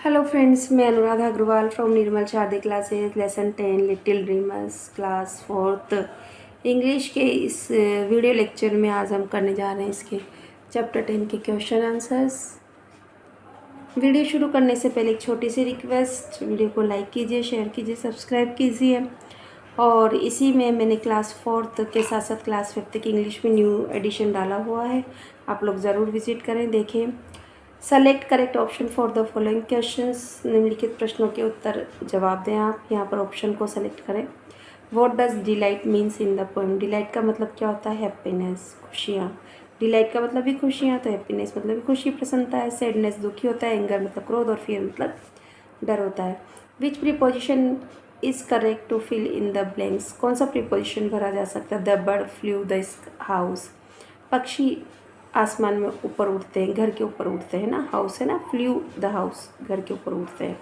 Hello friends, मैं Anuradha Agarwal from Nirmal Sharde classes lesson 10 little dreamers class fourth English के इस video lecture में आज हम करने जा रहे हैं इसके चैप्टर 10 के क्वेश्चन आंसर्स। वीडियो शुरू करने से पहले एक छोटी सी रिक्वेस्ट, वीडियो को लाइक कीजिए, शेयर कीजिए, सब्सक्राइब कीजिए। और इसी में मैंने क्लास फोर्थ के साथ साथ क्लास फिफ्थ की इंग्लिश में न्यू एडिशन डाला हुआ है, आप लोग ज़रूर विजिट करें, देखें। Select correct option for the following questions, निम्नलिखित प्रश्नों के उत्तर जवाब दें। आप यहाँ पर ऑप्शन को सेलेक्ट करें। What does delight means in the poem? Delight का मतलब क्या होता है? हैप्पीनेस, खुशियाँ। डिलाइट का मतलब भी खुशियाँ, तो हैप्पीनेस मतलब भी खुशी, प्रसन्नता है। सैडनेस दुखी होता है। एंगर मतलब क्रोध, और फियर मतलब डर होता है। Which preposition is correct to fill in the blanks? कौन सा प्रीपोजिशन भरा जा सकता है? The bird flew the house, पक्षी आसमान में ऊपर उड़ते हैं, घर के ऊपर उड़ते हैं ना, हाउस है ना, फ्लू द हाउस, घर के ऊपर उड़ते हैं।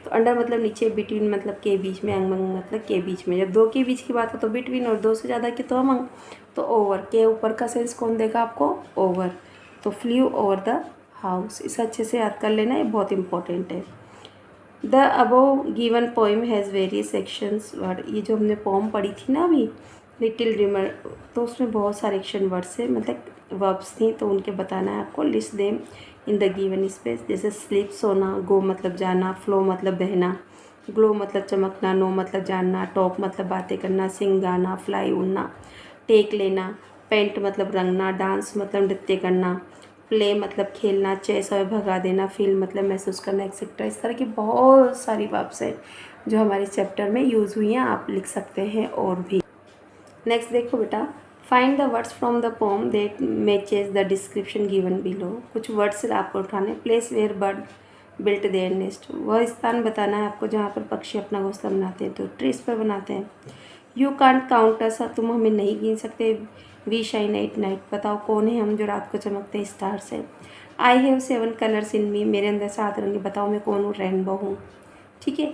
तो अंडर मतलब नीचे, बिटवीन मतलब के बीच में, अमंग मतलब के बीच में। जब दो के बीच की बात हो तो बिटवीन, और दो से ज़्यादा की तो अमंग। तो ओवर, के ऊपर का सेंस कौन देगा आपको? ओवर। तो फ्लू ओवर द हाउस, इसे अच्छे से याद कर लेना, ये बहुत इंपॉर्टेंट है। The above given poem has various sections word. ये जो हमने पोम पढ़ी थी ना अभी, लिटिल ड्रीमर, तो उसमें बहुत सारे एक्शन वर्ड्स है, मतलब वर्ब्स थी, तो उनके बताना है आपको। List them in the given space. जैसे स्लीप सोना, गो मतलब जाना, फ्लो मतलब बहना, ग्लो मतलब चमकना, नो मतलब जानना, टॉक मतलब बातें करना, सिंग गाना, फ्लाई उड़ना, टेक लेना, पेंट मतलब रंगना, डांस मतलब नृत्य करना, प्ले मतलब खेलना, चेस और भगा देना, फील मतलब महसूस करना, एक्सेट्रा। इस तरह की बहुत सारी वर्ब्स हैं जो हमारे चैप्टर में यूज़ हुई हैं, आप लिख सकते हैं और भी। नेक्स्ट देखो बेटा, find the words from the poem that matches the description given below. कुछ वर्ड्स आपको उठाने। Place where bird built their nest, वह स्थान बताना है आपको जहाँ पर पक्षी अपना घोंसला बनाते हैं, तो ट्रीज पर बनाते हैं। यू कांट काउंट अस, तुम हमें नहीं गिन सकते। वी शाइन एट नाइट, बताओ कौन है हम जो रात को चमकते हैं? स्टार्स है। आई हैव 7 कलर्स इन मी, मेरे अंदर 7 रंग, बताओ मैं कौन हूँ? रेनबो हूँ। ठीक है।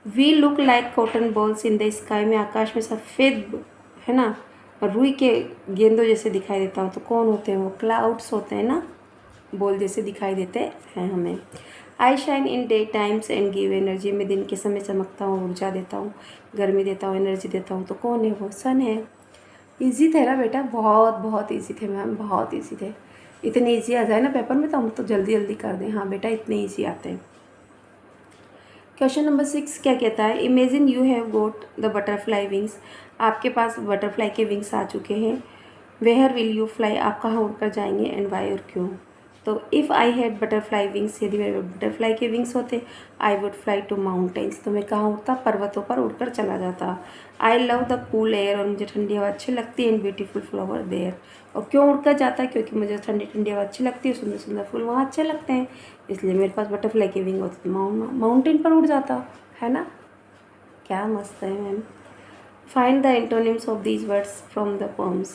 We look like cotton balls in the sky, में आकाश में सफ़ेद है ना, रुई के गेंदों जैसे दिखाई देता हूँ, तो कौन होते हैं वो? क्लाउड्स होते हैं ना, बॉल जैसे दिखाई देते हैं हमें। I shine in day times and give energy, मैं दिन के समय चमकता हूँ, ऊर्जा देता हूँ, गर्मी देता हूँ, एनर्जी देता हूँ, तो कौन है वो? सन है। ईजी थे ना बेटा, बहुत बहुत ईजी थे मैम, बहुत ईजी थे। इतने ईजी आ जाए ना पेपर में तो हम तो जल्दी जल्दी कर दें। हाँ बेटा, इतने ईजी आते हैं। क्वेश्चन नंबर 6 क्या कहता है? Imagine you have got the butterfly wings, आपके पास बटरफ्लाई के विंग्स आ चुके हैं। वेयर विल यू फ्लाई, आप कहाँ उड़कर जाएंगे? एंड वाई, और क्यों? तो if I had butterfly wings, यदि मेरे बटरफ्लाई के विंग्स होते, I would fly to mountains, तो मैं कहाँ उड़ता? पर्वतों पर उड़कर चला जाता। I love the cool air, और मुझे ठंडी हवा अच्छी लगती है। एंड ब्यूटीफुल फ्लावर देयर, और क्यों उड़कर जाता है? क्योंकि मुझे ठंडी ठंडी हवा अच्छी लगती है, सुंदर सुंदर फूल वहाँ अच्छे लगते हैं, इसलिए मेरे पास बटरफ्लाई के विंग होते, माउंटेन पर उड़ जाता है ना। क्या मस्त है ma'am. Find the antonyms of these words from the poems.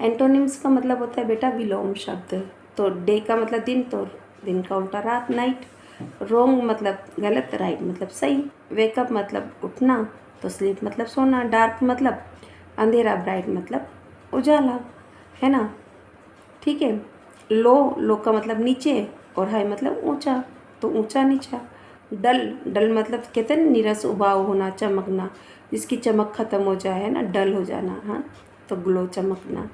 Antonyms का मतलब होता है बेटा विलोम शब्द। तो डे का मतलब दिन, तो दिन का उल्टा रात, नाइट। रोंग मतलब गलत, राइट मतलब सही। वेकअप मतलब उठना, तो स्लीप मतलब सोना। डार्क मतलब अंधेरा, ब्राइट मतलब उजाला, है ना। ठीक है। लो, लो का मतलब नीचे, और हाई मतलब ऊंचा, तो ऊंचा नीचा। डल, डल मतलब कहते हैं नीरस, उबाऊ होना, चमकना, जिसकी चमक खत्म हो जाए, है ना, डल हो जाना। हाँ, तो ग्लो, चमकना।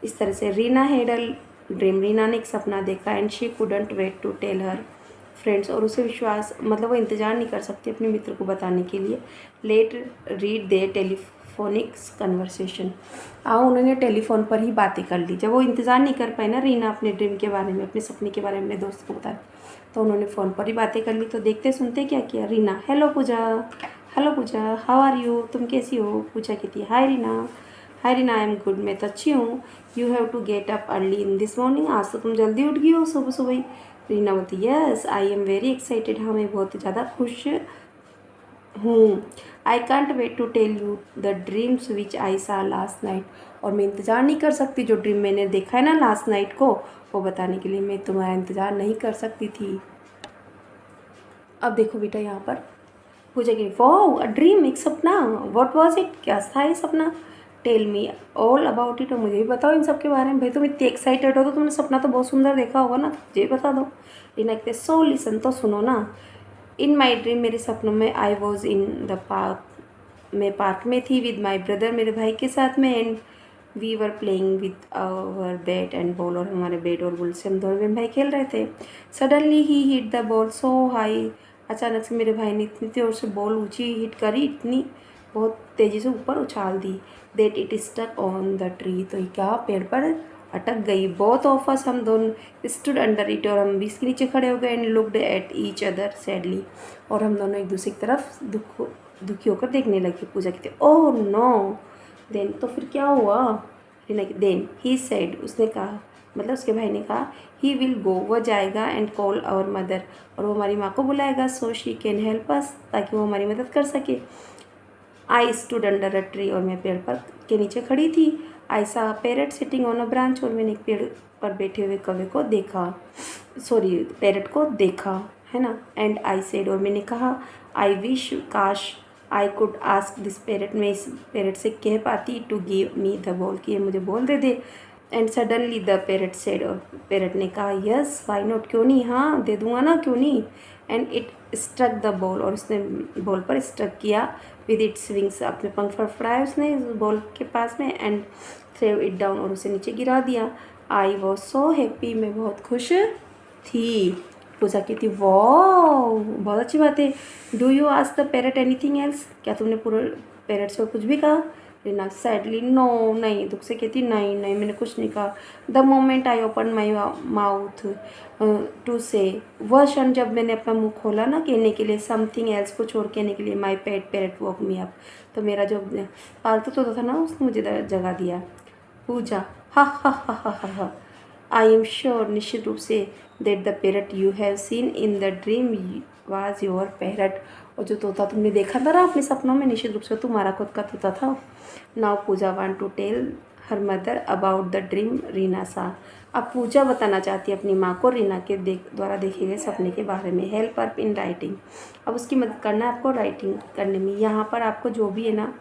इस तरह से रीना है डल ड्रीम, रीना ने एक सपना देखा। And she couldn't wait to tell her friends, और उसे विश्वास मतलब वो इंतज़ार नहीं कर सकती अपने मित्र को बताने के लिए। लेट रीड दे टेलीफोनिक्स कन्वर्सेशन, आओ उन्होंने टेलीफोन पर ही बातें कर ली। जब वो इंतज़ार नहीं कर पाई ना रीना अपने ड्रीम के बारे में, अपने सपने के बारे में अपने दोस्त को बताया, तो उन्होंने फ़ोन पर ही बातें कर ली। तो देखते सुनते क्या किया? Reena, hello Pooja, hello Pooja, how are you, तुम कैसी हो? पूजा कहती है, hi Reena, hi Reena, I am good, मैं तो अच्छी हूँ। You have to get up early in this morning, आज तो तुम जल्दी उठ गई हो सुबह सुबह ही। रीना बोलती, yes I am very excited, हाँ मैं बहुत ज़्यादा खुश हूँ। I can't wait to tell you the dreams which I saw last night, और मैं इंतज़ार नहीं कर सकती जो ड्रीम मैंने देखा है ना लास्ट नाइट को, वो बताने के लिए मैं तुम्हारा इंतज़ार नहीं कर सकती थी। अब देखो बेटा यहाँ पर पूछा कि वाओ अ ड्रीम, एक सपना, व्हाट वाज इट, क्या था ये सपना? Tell me all about it, और मुझे भी बताओ इन सब के बारे में। भाई तुम इतनी एक्साइटेड हो तो तुमने सपना तो बहुत सुंदर देखा होगा ना, तो मुझे बता दो। रीना कहते सो लिसन, तो सुनो ना। इन माई ड्रीम, मेरे सपनों में, I was in the park, मैं पार्क में थी विद माई ब्रदर, मेरे भाई के साथ में, and we were playing with our bat and ball, और हमारे बैट और बॉल से हम दोनों बहन भाई खेल रहे थे। Suddenly he hit the ball so high, अचानक से मेरे भाई ने इतनी जोर से बॉल ऊंची हिट करी, इतनी बहुत तेज़ी से ऊपर उछाल दी, that it stuck on the tree, तो क्या पेड़ पर अटक गई। बोथ ऑफ अस, हम दोनों स्टूड अंडर इट, और हम भी इसके नीचे खड़े हो गए, and looked at each other sadly, और हम दोनों एक दूसरे की तरफ दुखी होकर देखने लगे। पूजा कहते ओह नो, देन, तो फिर क्या हुआ। रीना की देन ही सेड, उसने कहा, मतलब उसके भाई ने कहा, ही विल गो, वह जाएगा, एंड कॉल आवर मदर, और वो हमारी माँ को बुलाएगा, so she can help us, ताकि वो हमारी मदद कर सके। I stood under a tree, और मैं पेड़ पर के नीचे खड़ी थी। आई सा parrot sitting on a branch, और मैंने एक पेड़ पर बैठे हुए कौवे को देखा, सॉरी पैरट को देखा, है ना। एंड आई सेड, और मैंने कहा, आई विश, काश, I could ask this parrot, मैं इस पैरट से कह पाती, to give me the ball, कि ये मुझे बॉल दे दे। And suddenly the parrot said, और पैरट ने कहा, यस वाई नॉट, क्यों नहीं, हाँ दे दूंगा ना, क्यों नहीं। And it struck the ball, और उसने बॉल पर स्ट्रक किया विद इट्स विंग्स, अपने पंख फड़फड़ाए उसने बॉल के पास में, एंड थ्रेव इट डाउन, और उसे नीचे गिरा दिया। आई वॉज सो हैप्पी, मैं बहुत खुश थी। पूजा कहती वाह बहुत अच्छी बात है। Do you ask the parrot anything else, क्या तुमने पूरे पैरट से कुछ भी कहा। रीना सैडली नो, नहीं, दुख से कहती नहीं नहीं, मैंने कुछ नहीं कहा। The moment I open my mouth to say, वह क्षण जब मैंने अपना मुंह खोला ना कहने के लिए, समथिंग एल्स, कुछ और कहने के लिए, माई पेट पैरट वॉक मी अप, तो मेरा जो पालतू तोता था ना उसने मुझे जगह दिया। पूजा हा हा हा हा हा हा, आई एम श्योर, निश्चित रूप से, that the parrot you have seen in the dream was your parrot, और जो तोता तुमने देखा था ना अपने सपनों में, निश्चित रूप से तुम्हारा खुद का तोता था। Now Pooja want to tell her mother about the dream Reena saw, अब पूजा बताना चाहती है अपनी माँ को रीना के द्वारा देखे गए सपने के बारे में। हेल्प हर इन राइटिंग, अब उसकी मदद करना है आपको राइटिंग करने में। यहाँ पर आपको जो भी है ना,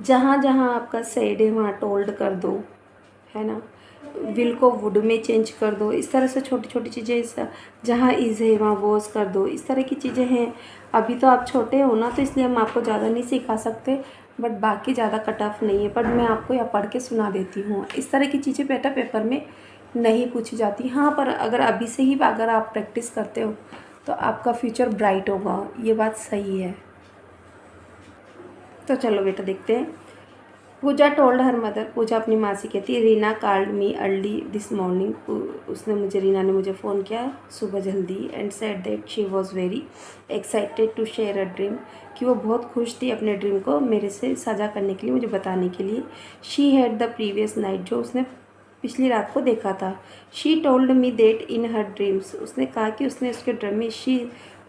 जहाँ जहाँ आपका सैड है वहाँ टोल्ड कर दो, है ना, विल को वुड में चेंज कर दो, इस तरह से छोटी छोटी चीज़ें, जहाँ इज़ है वहाँ वॉज कर दो, इस तरह की चीज़ें हैं। अभी तो आप छोटे हो ना, तो इसलिए हम आपको ज़्यादा नहीं सिखा सकते, बट बाकी ज़्यादा कट ऑफ नहीं है, पर मैं आपको या पढ़ के सुना देती हूँ। इस तरह की चीज़ें बेटा पेपर में नहीं पूछी जाती। हाँ, पर अगर अभी से ही अगर आप प्रैक्टिस करते हो तो आपका फ्यूचर ब्राइट होगा, ये बात सही है। तो चलो बेटा देखते हैं। पूजा टोल्ड हर मदर, पूजा अपनी माँ से कहती है, Reena called me early this morning, Reena ने मुझे फ़ोन किया सुबह जल्दी, and said that she was very excited to share a dream, कि वो बहुत खुश थी अपने ड्रीम को मेरे से साझा करने के लिए, मुझे बताने के लिए। She had the previous night, जो उसने पिछली रात को देखा था। She told me that in her dreams, उसने कहा कि उसने उसके ड्रीम में,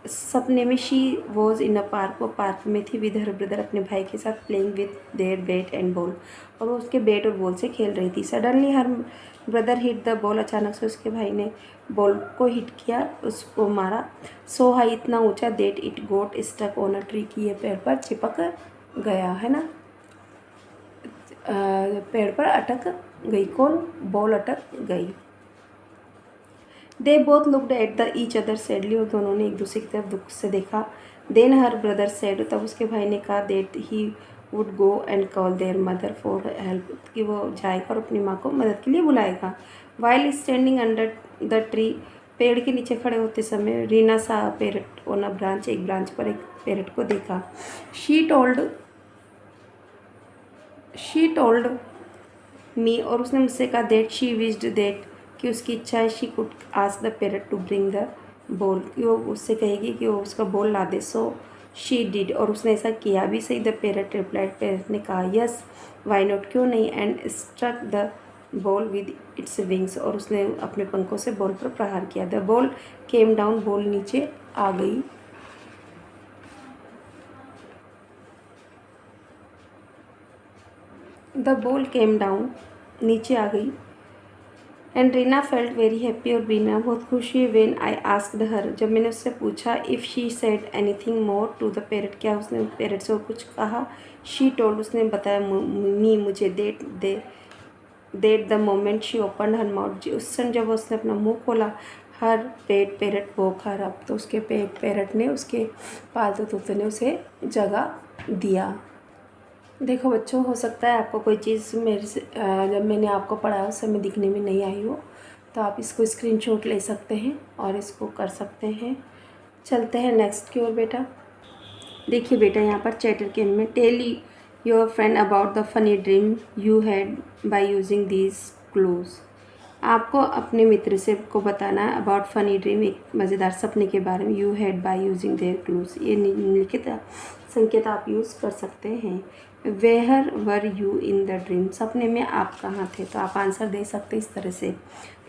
सपने में, she was in a park, वो पार्क में थी विद हर ब्रदर, अपने भाई के साथ, playing with their bat and ball, और वो उसके बैट और बॉल से खेल रही थी। Suddenly her brother hit the ball, अचानक से उसके भाई ने बॉल को हिट किया, उसको मारा। सो हाई, इतना ऊंचा, that it got stuck on a tree, की ये पेड़ पर चिपक गया, है ना, पेड़ पर अटक गई, कौन, बॉल अटक गई। They both looked at the each other sadly, और दोनों ने एक दूसरे की तरफ दुख से देखा। देन हर ब्रदर सेड, तब उसके भाई ने कहा, that he would go and call there mother for help, कि वो जाएगा और अपनी माँ को मदद के लिए बुलाएगा। While standing under the tree, पेड़ के नीचे खड़े होते समय, Reena saw parrot on a branch, एक ब्रांच पर एक पैरट को देखा। शी टोल्ड मी, और उसने मुझसे कहा, दैट शी विश्ड दैट, कि उसकी इच्छा है, she could ask the parrot to bring the ball, कि वो उससे कहेगी कि वो उसका बॉल ला दे। सो शी डिड, और उसने ऐसा किया भी सही। द पैरट रिप्लाइड, पैरट ने कहा, यस वाई नॉट, क्यों नहीं, and struck the ball with its wings, और उसने अपने पंखों से बॉल पर प्रहार किया। The ball came down, ball नीचे आ गई। द बॉल केम डाउन, नीचे आ गई। And Reena felt very happy, और रीना बहुत खुश हुई। वेन आई आस्क्ड हर, जब मैंने उससे पूछा, if she said anything more to the parrot, क्या उसने पैरट से और कुछ कहा। शी टोल्ड, उसने बताया मी, मुझे, that the moment she open her mouth, उस समय जब उसने अपना मुंह खोला, हर पेट पैरट वॉक हर अप, तो उसके पेट पैरट ने उसके पालतू तोते ने उसे जगह दिया। देखो बच्चों, हो सकता है आपको कोई चीज़ मेरे से जब मैंने आपको पढ़ाया उस समय दिखने में नहीं आई हो, तो आप इसको स्क्रीनशॉट ले सकते हैं और इसको कर सकते हैं। चलते हैं नेक्स्ट की ओर बेटा। देखिए बेटा, यहाँ पर चैटर गेम में tell your friend about the funny dream you had by using these clues. आपको अपने मित्र से को बताना है अबाउट फनी ड्रीम, एक मज़ेदार सपने के बारे में, you had by using their clues. ये निम्नलिखित संकेत आप यूज़ कर सकते हैं। Where were you in the dream, सपने में आप कहाँ थे, तो आप आंसर दे सकते हैं इस तरह से।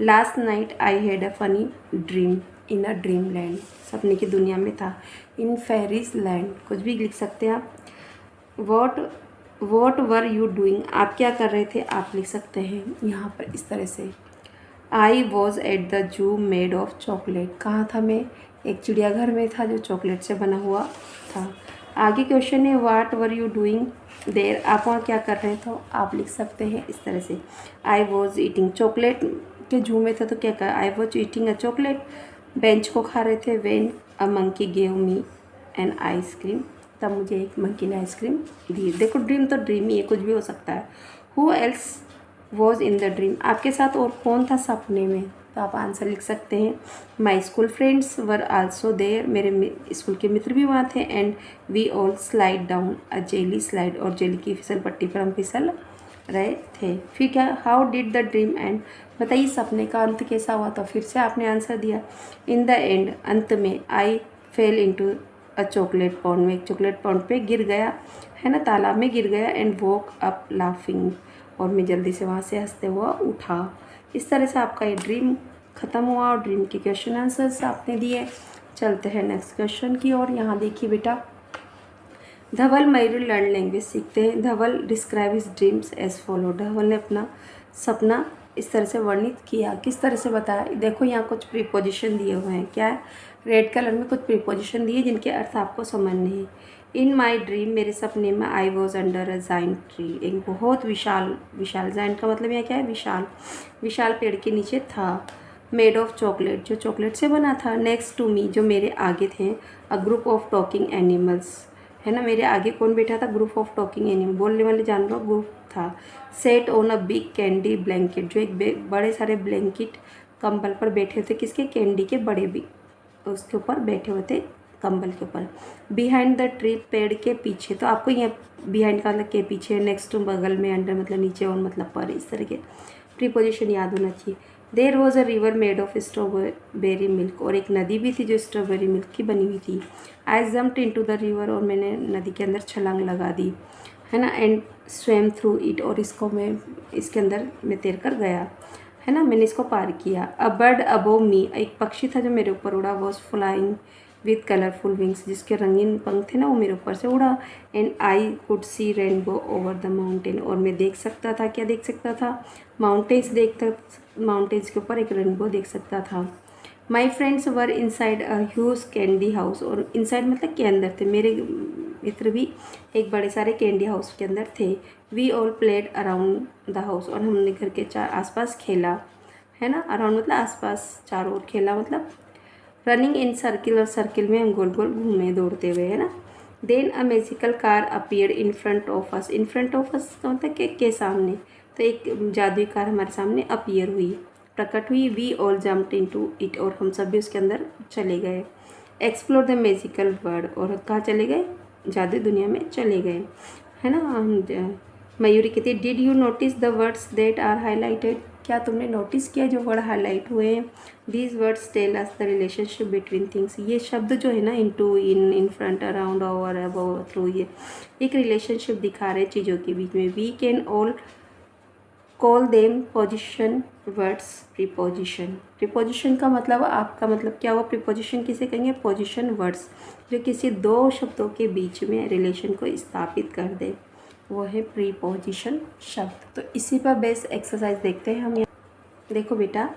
Last night I had a funny dream in a dream land, सपने की दुनिया में था। इन फेरीज लैंड, कुछ भी लिख सकते हैं आप। वॉट वर यू डूइंग, आप क्या कर रहे थे, आप लिख सकते हैं यहाँ पर इस तरह से। I was at the zoo made of chocolate, कहाँ था मैं, एक चिड़ियाघर में था जो चॉकलेट से बना हुआ था। आगे क्वेश्चन है व्हाट वर यू डूइंग देर, आप वहाँ क्या कर रहे थे, तो आप लिख सकते हैं इस तरह से। आई वॉज ईटिंग, चॉकलेट के जू में था तो क्या कर, I was eating a chocolate, bench को खा रहे थे। When a monkey gave me an ice cream, तब मुझे एक मंकी ने आइसक्रीम दी। देखो ड्रीम तो ड्रीम ही है, कुछ भी हो सकता है। Who else was in the dream, आपके साथ और कौन था सपने में, तो आप आंसर लिख सकते हैं। My school friends were also there, मेरे स्कूल के मित्र भी वहाँ थे। And we all slide down a jelly slide, और जेली की फिसल पट्टी पर हम फिसल रहे थे। फिर क्या, how did the dream and, बताइए सपने का अंत कैसा हुआ, तो फिर से आपने आंसर दिया। इन द एंड, अंत में, I fell into a chocolate pond, में एक चॉकलेट पॉन्ड पे गिर गया, है ना, तालाब में गिर गया। एंड वॉक अप लाफिंग, और मैं जल्दी से वहाँ से हंसते हुआ उठा। इस तरह से आपका ये ड्रीम ख़त्म हुआ और ड्रीम के क्वेश्चन आंसर्स आपने दिए। चलते हैं नेक्स्ट क्वेश्चन की ओर। यहाँ देखिए बेटा, धवल मयूर लर्न लैंग्वेज सीखते हैं। Dhaval describe his dreams as follow, Dhaval ने अपना सपना इस तरह से वर्णित किया, किस तरह से बताया। देखो यहाँ कुछ प्रीपोजिशन दिए हुए हैं, क्या है, रेड कलर में कुछ प्रीपोजिशन दिए जिनके अर्थ आपको समझने हैं। इन माई ड्रीम, मेरे सपने में, I was under a giant tree, एक बहुत विशाल, जाइंट का मतलब यहाँ क्या है, विशाल, विशाल पेड़ के नीचे था। मेड ऑफ चॉकलेट, जो चॉकलेट से बना था। नेक्स्ट टू मी, जो मेरे आगे थे। A group of talking animals, है ना, मेरे आगे कौन बैठा था, ग्रुप ऑफ टॉकिंग एनिमल, बोलने वाले जानवरों का ग्रुप था। Set on a big candy blanket, जो एक बड़े सारे ब्लैंकेट कंबल पर बैठे थे, किसके, कैंडी के बड़े भी उसके ऊपर बैठे हुए थे, कंबल के ऊपर। बिहाइंड द ट्री, पेड़ के पीछे, तो आपको यहाँ बिहाइंड का मतलब के पीछे, नेक्स्ट टू बगल में, अंडर मतलब नीचे, और मतलब पर, इस तरह के प्रीपोजिशन याद होना चाहिए। There was a river made of strawberry milk, और एक नदी भी थी जो स्ट्रॉबेरी मिल्क की बनी हुई थी। आई जम्प्ड इनटू द रिवर, और मैंने नदी के अंदर छलांग लगा दी, है ना। एंड स्विम थ्रू इट, और इसको मैं इसके अंदर मैं तैर कर गया, है ना, मैंने इसको पार किया। अ बर्ड अबोव मी, एक पक्षी था जो मेरे ऊपर उड़ा। Was flying with colourful wings, जिसके रंगीन पंख थे ना, वो मेरे ऊपर से उड़ा। And I could see rainbow over the mountain, और मैं देख सकता था, क्या देख सकता था, माउंटेन्स के ऊपर एक रेनबो देख सकता था। My friends were inside a huge candy house, और इनसाइड मतलब के अंदर थे, मेरे मित्र भी एक बड़े सारे कैंडी हाउस के अंदर थे। We all played around the house, और हमने घर के आसपास खेला, है ना, अराउंड मतलब आसपास, चारों ओर खेला मतलब। रनिंग इन सर्किल, और सर्किल में हम गोल गोल घूमे दौड़ते हुए, है ना। Then a magical car appeared in front of us, in front of us का मतलब के सामने, तो एक जादुई कार हमारे सामने अपीयर हुई, प्रकट हुई। We all jumped into it, और हम सब भी उसके अंदर चले गए। एक्सप्लोर द मैजिकल वर्ल्ड, और कहाँ चले गए, जादुई दुनिया में चले गए, है ना। मयूरी कहती है, did you notice the words that are highlighted, क्या तुमने नोटिस किया जो वर्ड हाईलाइट हुए हैं। These words tell us the relationship between things, ये शब्द जो है ना, into, in front, around, over, above, through, ये एक रिलेशनशिप दिखा रहे हैं चीज़ों के बीच में। We can all call them position words preposition, preposition का मतलब, आपका मतलब क्या हुआ, प्रीपोजिशन किसे कहेंगे, पोजिशन वर्ड्स, जो किसी दो शब्दों के बीच में रिलेशन को स्थापित कर दे, वो है प्रीपोजिशन शब्द। तो इसी पर बेस एक्सरसाइज देखते हैं हम। देखो बेटा,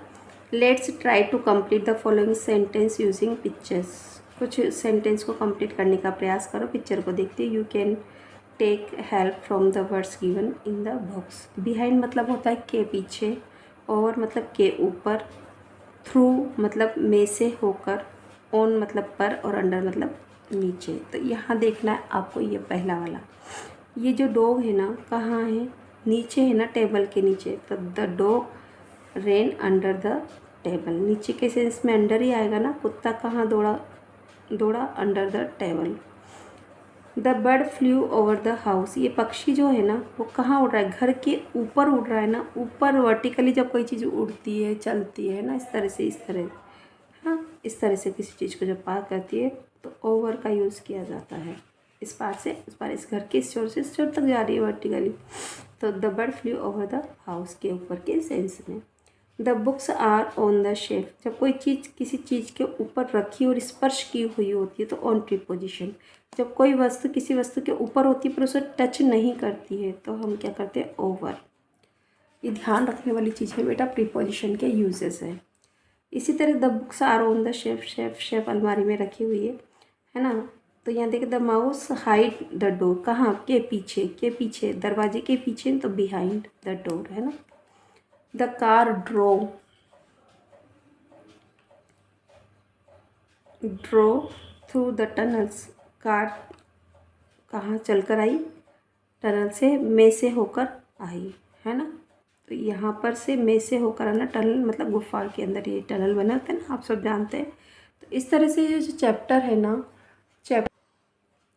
let's try to complete the following sentence using pictures, कुछ सेंटेंस को कंप्लीट करने का प्रयास करो, पिक्चर को देखते। You can take help from the words given in the box. Behind मतलब होता है के पीछे, और मतलब के ऊपर, थ्रू मतलब में से होकर, ऑन मतलब पर और अंडर मतलब नीचे। तो यहाँ देखना है आपको ये पहला वाला, ये जो डॉग है ना कहाँ है, नीचे है ना, टेबल के नीचे। तो the dog rain under the table, नीचे के सेंस में अंडर ही आएगा ना। कुत्ता कहाँ दौड़ा, दौड़ा under the table. The bird flew over the house, ये पक्षी जो है ना वो कहाँ उड़ रहा है, घर के ऊपर उड़ रहा है ना। ऊपर वर्टिकली जब कोई चीज़ उड़ती है, चलती है ना, इस तरह से, इस तरह, हाँ, इस तरह से किसी चीज़ को जब पार करती है तो ओवर का यूज़ किया जाता है। इस पार से उस पार, इस घर के इस छोर से इस छोर तक जा रही है वर्टिकली। तो the bird flew over the house के ऊपर के सेंस में। The books are on the shelf, जब कोई चीज़ किसी चीज़ के ऊपर रखी और स्पर्श की हुई होती है तो ऑन प्रीपोजिशन। जब कोई वस्तु किसी वस्तु के ऊपर होती है पर उसे टच नहीं करती है तो हम क्या करते हैं, ओवर। ये ध्यान रखने वाली चीज़ है बेटा, प्रीपोजिशन के यूजेस है। इसी तरह the books are on the shelf, shelf अलमारी में रखी हुई है ना। तो यहाँ देखिए, the mouse hide the door, कहाँ, के पीछे, के पीछे, दरवाजे के पीछे, तो बिहाइंड द डोर है ना। The car drove through the tunnels, car कहाँ चल कर आई, टनल से, में से होकर आई है ना। तो यहाँ पर से में से होकर आना, टनल मतलब गुफा के अंदर ये टनल बनाते हैं ना, आप सब जानते हैं। तो इस तरह से ये जो चैप्टर है ना,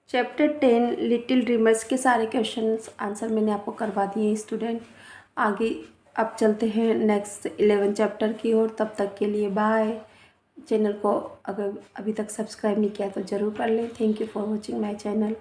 चैप्टर 10 लिटिल ड्रीमर्स के सारे क्वेश्चंस आंसर मैंने आपको करवा दिए स्टूडेंट। आगे अब चलते हैं नेक्स्ट 11 चैप्टर की ओर। तब तक के लिए बाय। चैनल को अगर अभी तक सब्सक्राइब नहीं किया तो ज़रूर कर लें। Thank you for watching my channel.